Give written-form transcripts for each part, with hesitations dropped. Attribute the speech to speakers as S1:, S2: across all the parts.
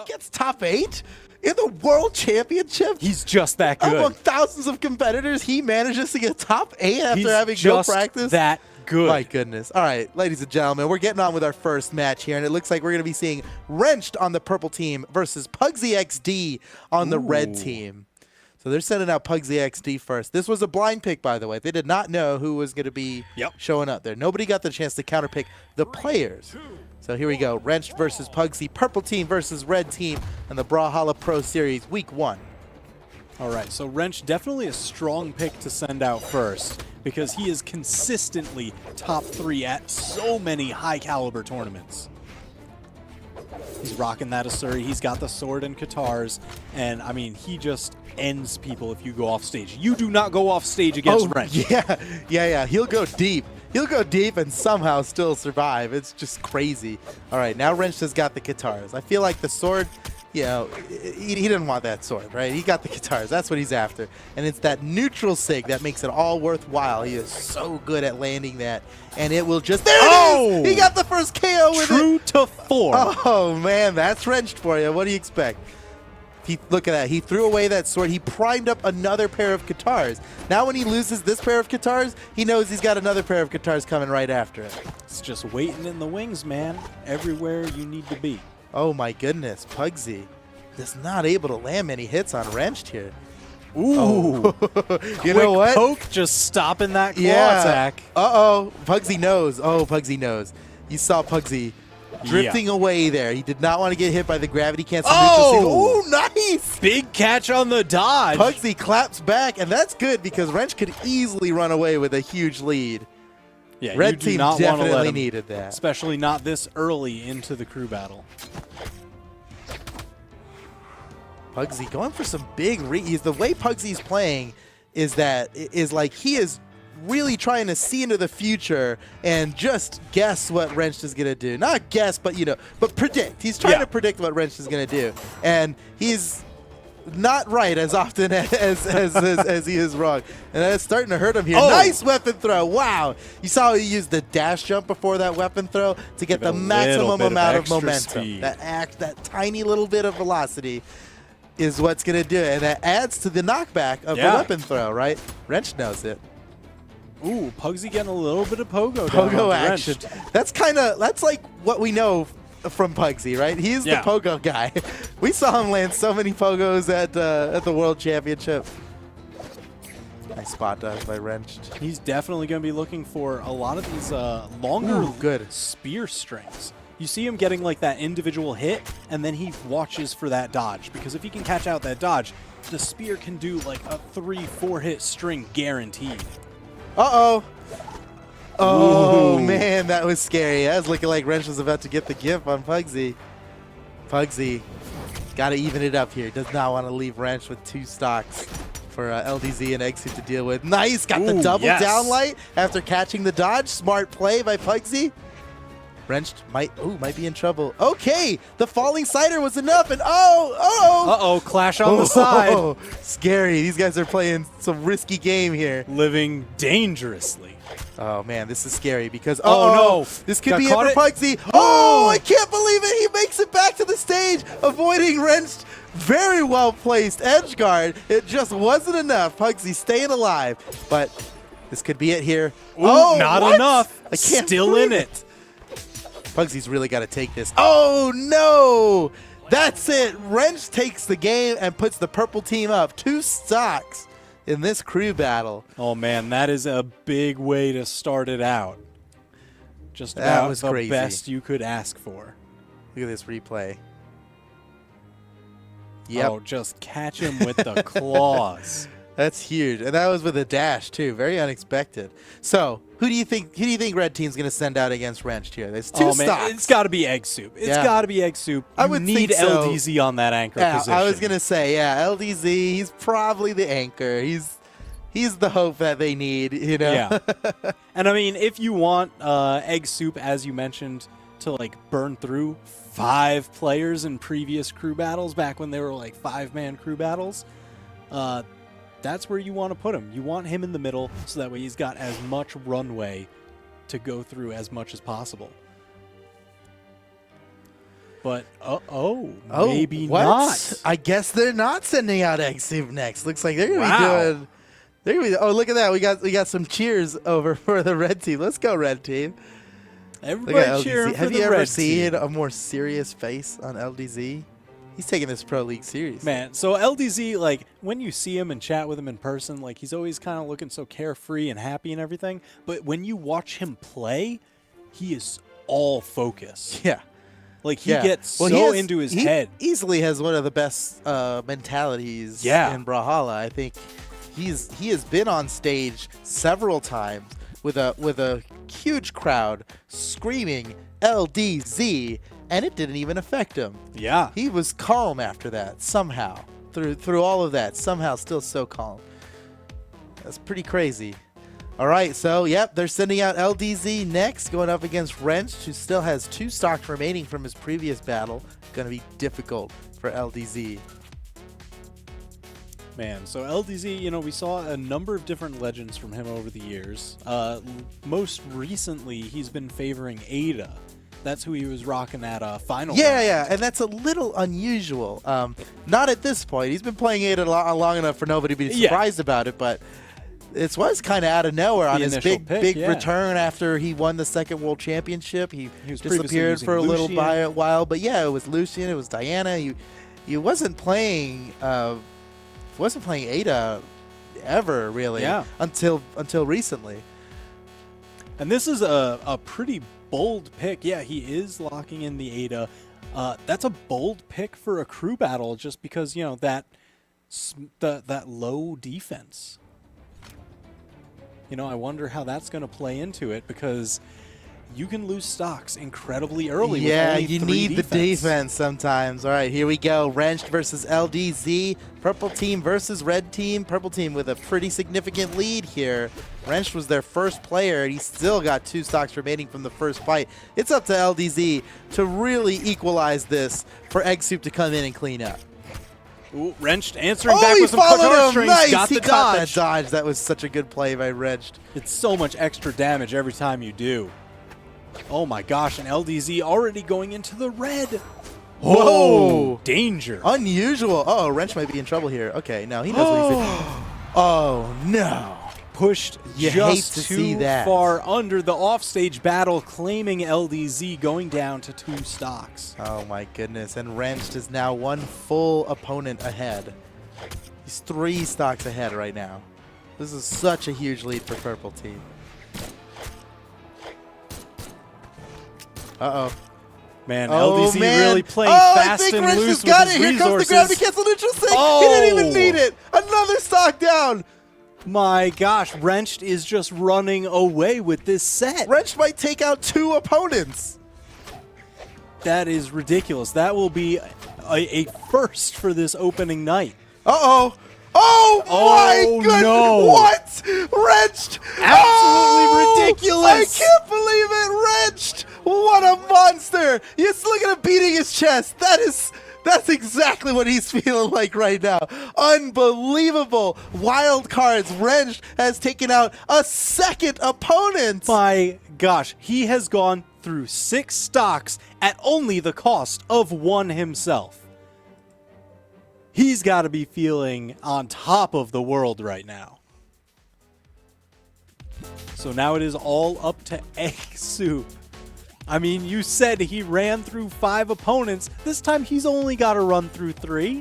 S1: gets top 8 in the World Championship.
S2: He's just that good.
S1: Among thousands of competitors, he manages to get top 8 after having
S2: just
S1: no practice.
S2: that good.
S1: My goodness. All right, ladies and gentlemen, we're getting on with our first match here, and it looks like we're going to be seeing Wrenched on the purple team versus Pugsy XD on the red team. So they're sending out Pugsy XD first. This was a blind pick, by the way. They did not know who was going to be showing up there. Nobody got the chance to counterpick the players. So here we go. Wrenched versus Pugsy. Purple team versus red team in the Brawlhalla Pro Series Week 1.
S2: All right, so Wrench definitely a strong pick to send out first because he is consistently top 3 at so many high-caliber tournaments. He's rocking that Asuri. He's got the sword and Katars, and, I mean, he just ends people if you go off stage. You do not go off stage against Wrench.
S1: Yeah. He'll go deep. He'll go deep and somehow still survive. It's just crazy. All right, now Wrench has got the Katars. I feel like the sword, you know, he didn't want that sword, right? He got the Katars. That's what he's after. And it's that neutral sig that makes it all worthwhile. He is so good at landing that. And it will just... There it is! He got the first KO with it!
S2: True to form.
S1: Oh, man, that's Wrenched for you. What do you expect? Look at that. He threw away that sword. He primed up another pair of Katars. Now when he loses this pair of Katars, he knows he's got another pair of Katars coming right after it.
S2: It's just waiting in the wings, man. Everywhere you need to be.
S1: Oh, my goodness. Pugsy is not able to land many hits on Wrenched here.
S2: Ooh.
S1: You know what?
S2: Poke just stopping that claw attack.
S1: Uh-oh. Pugsy knows. Oh, Pugsy knows. You saw Pugsy drifting away there. He did not want to get hit by the gravity cancel neutral sig. Oh, nice!
S2: Big catch on the dodge.
S1: Pugsy claps back, and that's good because Wrench could easily run away with a huge lead.
S2: Yeah,
S1: Red team definitely needed that.
S2: Especially not this early into the crew battle.
S1: Pugsy going for some big reads. The way Pugsy's playing is like he is really trying to see into the future and just guess what Wrenched is going to do. Not guess, but, you know, but predict. He's trying to predict what Wrenched is going to do. And he's not right as often as he is wrong. And that's starting to hurt him here. Oh. Nice weapon throw. Wow. You saw he used the dash jump before that weapon throw to get the maximum amount of momentum.
S2: Speed.
S1: That tiny little bit of velocity is what's going to do it. And that adds to the knockback of the weapon throw, right? Wrench knows it.
S2: Ooh, Pugsy getting a little bit of pogo
S1: action. That's like what we know from Pugsy, right? He's the pogo guy. We saw him land so many pogos at the World Championship. Nice spot dodge by Wrenched.
S2: He's definitely going to be looking for a lot of these longer spear strings. You see him getting like that individual hit, and then he watches for that dodge. Because if he can catch out that dodge, the spear can do like a 3-4 hit string guaranteed.
S1: Uh-oh. Oh, man, that was scary. That was looking like Wrench was about to get the gift on Pugsy. Pugsy got to even it up here. Does not want to leave Wrench with 2 stocks for LDZ and Exit to deal with. Nice. Got the double downlight after catching the dodge. Smart play by Pugsy. Wrenched might be in trouble. Okay, the falling cider was enough, and
S2: clash on the side.
S1: Scary. These guys are playing some risky game here.
S2: Living dangerously.
S1: Oh man, this is scary because
S2: no,
S1: this could be it for Pugsy. Oh, I can't believe it. He makes it back to the stage, avoiding Wrenched. Very well placed edge guard. It just wasn't enough. Pugsy staying alive, but this could be it here.
S2: Ooh, not enough. I can't Still in it.
S1: Pugsy's really got to take this. Oh, no. That's it. Wrench takes the game and puts the purple team up 2 stocks in this crew battle.
S2: Oh, man, that is a big way to start it out. Just about the best you could ask for.
S1: Look at this replay. Yep.
S2: Oh, just catch him with the claws.
S1: That's huge. And that was with a dash, too. Very unexpected. So, who do you think Red Team's going to send out against Wrenched here? There's 2 stocks. Man,
S2: it's got to be Egg Soup. It's got to be Egg Soup.
S1: I would
S2: need LDZ on that anchor position.
S1: I was going to say, LDZ, he's probably the anchor. He's the hope that they need, you know?
S2: Yeah. And, I mean, if you want Egg Soup, as you mentioned, to, like, burn through 5 players in previous crew battles, back when they were, like, 5-man crew battles, that's where you want to put him. You want him in the middle so that way he's got as much runway to go through as much as possible. But
S1: Oh,
S2: maybe
S1: what?
S2: not.
S1: I guess they're not sending out Egg Soup next. Looks like they're gonna
S2: Wow.
S1: be doing. They're gonna be. Oh, look at that. We got some cheers over for the red team. Let's go, red team. Look at
S2: Everybody cheering
S1: LDZ.
S2: for
S1: Have
S2: the
S1: you ever
S2: red
S1: seen
S2: team.
S1: a more serious face on LDZ? He's taking this pro league serious.
S2: Man, so LDZ, like, when you see him and chat with him in person, like, he's always kind of looking so carefree and happy and everything. But when you watch him play, he is all focus.
S1: Yeah.
S2: Like, he gets
S1: Well,
S2: so into his
S1: he
S2: head.
S1: Easily has one of the best mentalities
S2: Yeah.
S1: in Brawlhalla. I think he has been on stage several times with a huge crowd screaming LDZ, and it didn't even affect him.
S2: Yeah.
S1: He was calm after that somehow. Through all of that, somehow still so calm. That's pretty crazy. All right, so, yep, they're sending out LDZ next, going up against Wrench, who still has 2 stocks remaining from his previous battle. Going to be difficult for LDZ.
S2: Man, so LDZ, you know, we saw a number of different legends from him over the years. Most recently, he's been favoring Ada. That's who he was rocking at final.
S1: Yeah, and that's a little unusual. Not at this point. He's been playing it long enough for nobody to be surprised about it, but it was kind of out of nowhere on his big return after he won the second world championship. He
S2: was
S1: disappeared for a little while, but yeah, it was Lucian, it was Diana. He wasn't playing Ada ever really until recently.
S2: And this is a pretty bold pick. Yeah, he is locking in the Ada. That's a bold pick for a crew battle, just because, you know, that low defense. You know, I wonder how that's going to play into it, because you can lose stocks incredibly early.
S1: Yeah,
S2: with only
S1: you
S2: 3
S1: need the defense sometimes. All right, here we go. Wrenched versus LDZ. Purple team versus red team. Purple team with a pretty significant lead here. Wrenched was their first player, and he still got 2 stocks remaining from the first fight. It's up to LDZ to really equalize this for Egg Soup to come in and clean up.
S2: Ooh, Wrenched answering back with some guitar strings.
S1: Nice.
S2: Got
S1: He
S2: the
S1: caught
S2: dodge.
S1: that dodge. That was such a good play by Wrenched.
S2: It's so much extra damage every time you do. Oh my gosh, and LDZ already going into the red.
S1: Whoa!
S2: Danger.
S1: Unusual. Oh, Wrench might be in trouble here. Okay, no, he knows what he's doing. Oh, no.
S2: Pushed
S1: You
S2: just
S1: hate to see
S2: too
S1: that.
S2: far under the offstage battle, claiming LDZ, going down to 2 stocks.
S1: Oh my goodness, and Wrenched is now 1 full opponent ahead. He's 3 stocks ahead right now. This is such a huge lead for Purple Team. Uh-oh.
S2: Man, LDZ really playing
S1: I
S2: fast
S1: think
S2: and
S1: Wrench
S2: loose
S1: has got
S2: with
S1: it.
S2: his
S1: Here comes the
S2: resources.
S1: gravity cancel neutral sink. He didn't even need it. Another stock down.
S2: My gosh, Wrenched is just running away with this set.
S1: Wrench might take out 2 opponents.
S2: That is ridiculous. That will be a first for this opening night.
S1: Uh-oh. Oh, my goodness.
S2: No.
S1: What? Wrenched.
S2: Absolutely ridiculous.
S1: I can't believe it. Wrenched. What a monster. Just look at him beating his chest. That's exactly what he's feeling like right now. Unbelievable. Wild cards. Wrenched has taken out a 2nd opponent.
S2: My gosh, he has gone through 6 stocks at only the cost of 1 himself. He's got to be feeling on top of the world right now. So now it is all up to Egg Soup. I mean, you said he ran through 5 opponents. This time he's only got to run through 3.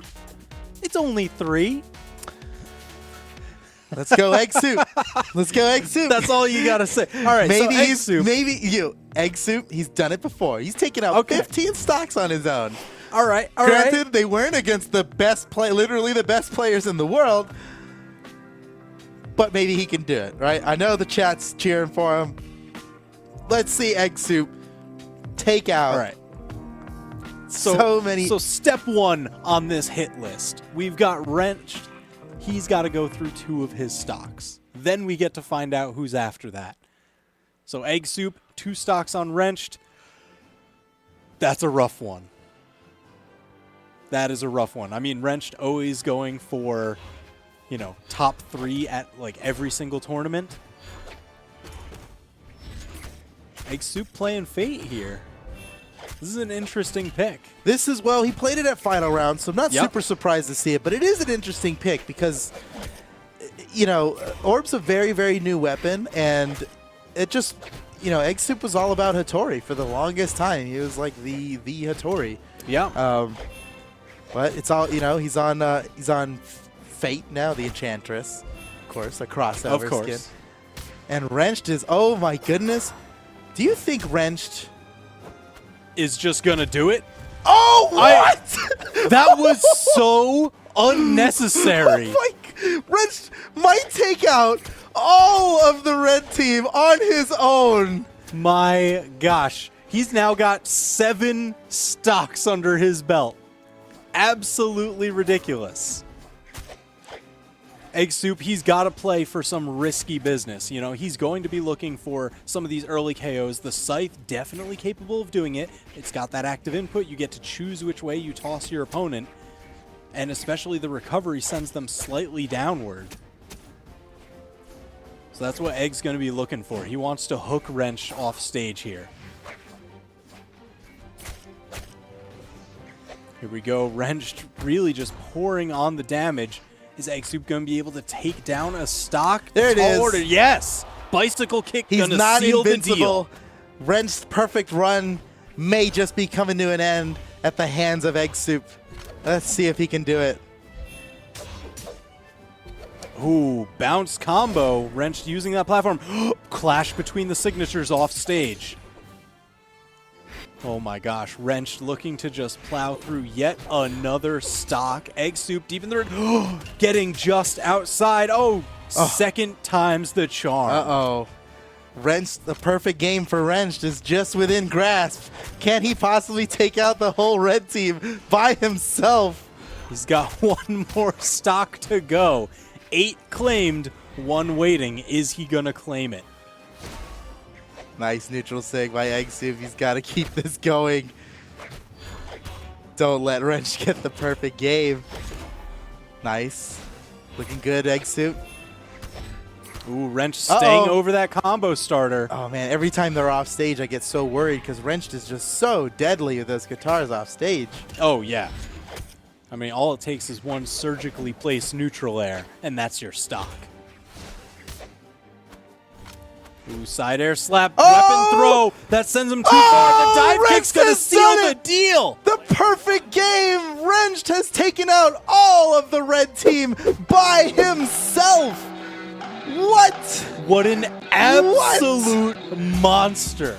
S2: It's only 3.
S1: Let's go Egg Soup. Let's go Egg Soup.
S2: That's all you got to say. All right, so Egg Soup.
S1: Egg Soup, he's done it before. He's taken out 15 stocks on his own.
S2: All right.
S1: Granted, they weren't against the best literally the best players in the world, but maybe he can do it, right? I know the chat's cheering for him. Let's see Egg Soup take out
S2: All right.
S1: so many.
S2: So step 1 on this hit list, we've got Wrenched. He's got to go through 2 of his stocks. Then we get to find out who's after that. So Egg Soup, 2 stocks on Wrenched. That's a rough one. That is a rough one. I mean, Wrenched always going for, you know, top 3 at like every single tournament. Egg Soup playing fate here. This is an interesting pick.
S1: This is, well, he played it at final round, so I'm not
S2: Yep.
S1: super surprised to see it, but it is an interesting pick because, you know, Orb's a very, very new weapon, and it just, you know, Egg Soup was all about Hattori for the longest time. He was like the Hattori.
S2: Yeah.
S1: But it's all, you know, he's on Fate now, the Enchantress, of course, a crossover
S2: Of course.
S1: skin. And Wrenched is, oh my goodness. Do you think Wrenched...
S2: Is just going to do it?
S1: Oh, what?
S2: That was so unnecessary.
S1: Like, Wrenched might take out all of the red team on his own.
S2: My gosh. He's now got 7 stocks under his belt. Absolutely ridiculous. Egg Soup, he's got to play for some risky business. You know, he's going to be looking for some of these early KOs. The Scythe, definitely capable of doing it. It's got that active input. You get to choose which way you toss your opponent. And especially the recovery sends them slightly downward. So that's what Egg's going to be looking for. He wants to hook Wrench off stage here. Here we go. Wrench really just pouring on the damage. Is Egg Soup going to be able to take down a stock?
S1: There it is.
S2: Order. Yes. Bicycle kick
S1: He's
S2: going to
S1: not
S2: seal
S1: invincible.
S2: the deal.
S1: Wrench's perfect run may just be coming to an end at the hands of Egg Soup. Let's see if he can do it.
S2: Ooh, bounce combo. Wrench using that platform. Clash between the signatures off stage. Oh my gosh, Wrench looking to just plow through yet another stock. Egg Soup deep in the red. Getting just outside. Oh, second time's the charm.
S1: Uh-oh. Wrench, the perfect game for Wrench is just within grasp. Can he possibly take out the whole red team by himself?
S2: He's got 1 more stock to go. 8 claimed, 1 waiting. Is he gonna claim it?
S1: Nice neutral sig by Egg Soup. He's got to keep this going. Don't let Wrench get the perfect game. Nice. Looking good, Egg Soup.
S2: Ooh, Wrench staying over that combo starter.
S1: Oh, man. Every time they're off stage, I get so worried because Wrench is just so deadly with those guitars off stage.
S2: Oh, yeah. I mean, all it takes is 1 surgically placed neutral air, and that's your stock. Ooh, side air slap, weapon throw. That sends him too far. The dive kick's going to seal the deal.
S1: The perfect game. Wrench has taken out all of the red team by himself. What?
S2: What an absolute monster.